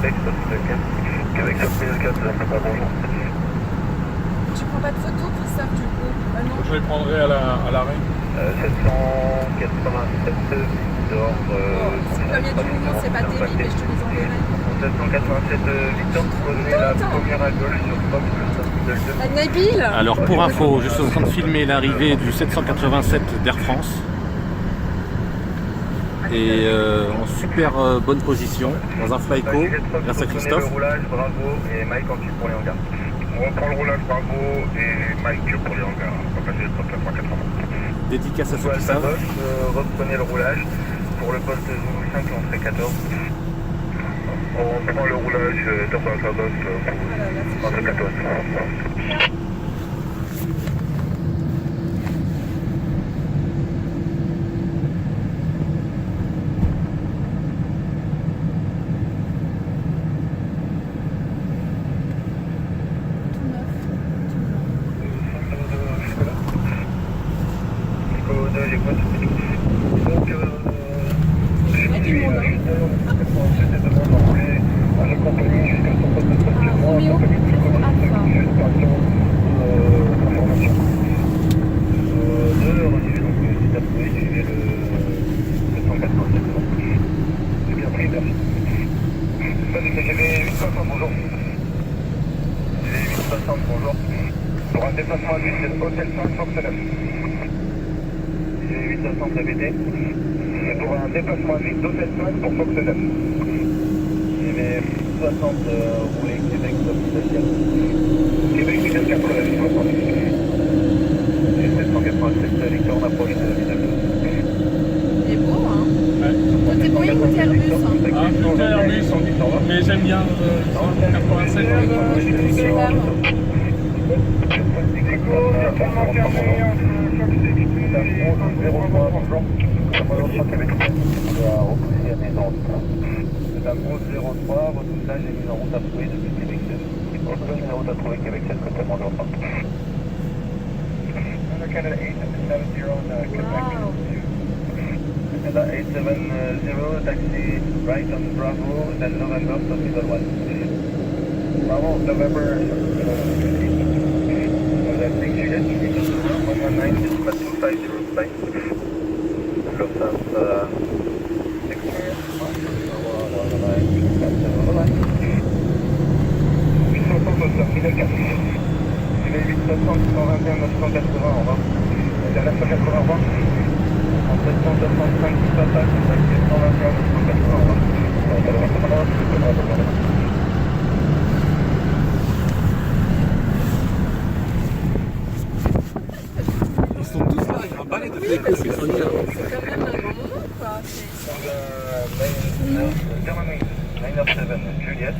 Québec, Québec, bonjour. Tu prends pas de photos, Christophe, du coup? Ah non. Je les prendrai à l'arrêt. 787 Victor. Comme il y a du mouvement, c'est pas terrible, mais je te les enverrai. 787 Victor, prenez la première à gauche sur Fox. Nabil. Alors pour info, je suis en train de filmer l'arrivée du 787 d'Air France. Et en super bonne position, dans un flyco, grâce à Christophe. Le roulage, bravo, et Mike en tue pour les hangars. On reprend le roulage, bravo, et Mike pour les hangars. On va passer le poste 480. Dédicace à ceux qui savent. Reprenez le roulage pour le poste Zulu 5, l'entrée 14. On reprend le roulage top pour l'entrée 14. Bonjour. Pour un déplacement à l'huile, hôtel 5 Fox 9. J'ai 860 d'ABT. Et pour un déplacement à l'huile d'hôtel 5 pour Fox 9. J'ai 60 roulés Québec, Québec, Québec, 80, 60. Et 787 Victor, on approche de la ville. Il est beau, hein? Ouais. Toi, t'es Boeing ou t'es Airbus? Ah, plutôt Airbus, mais j'aime bien le 187. C'est un gros 03, votre message est mis en route approuvée depuis Québec 7. Votre numéro approuvé Québec 7, côté Bonjour. Canada 870 Quebec. Canada 870, taxi right on Bravo, then November, Possible 1. Bravo, November, Atlantic Juliet, 119, 2505. Lufthansa, exterior, 860, fidèle 4. 860, 121, 980, au revoir. 980, au revoir. En 765, tout attaque, 121, 980, au revoir. Ils sont tous là, il y a un balai de flyco, c'est C'est quand même un grand moment, quoi. German 907 Juliet.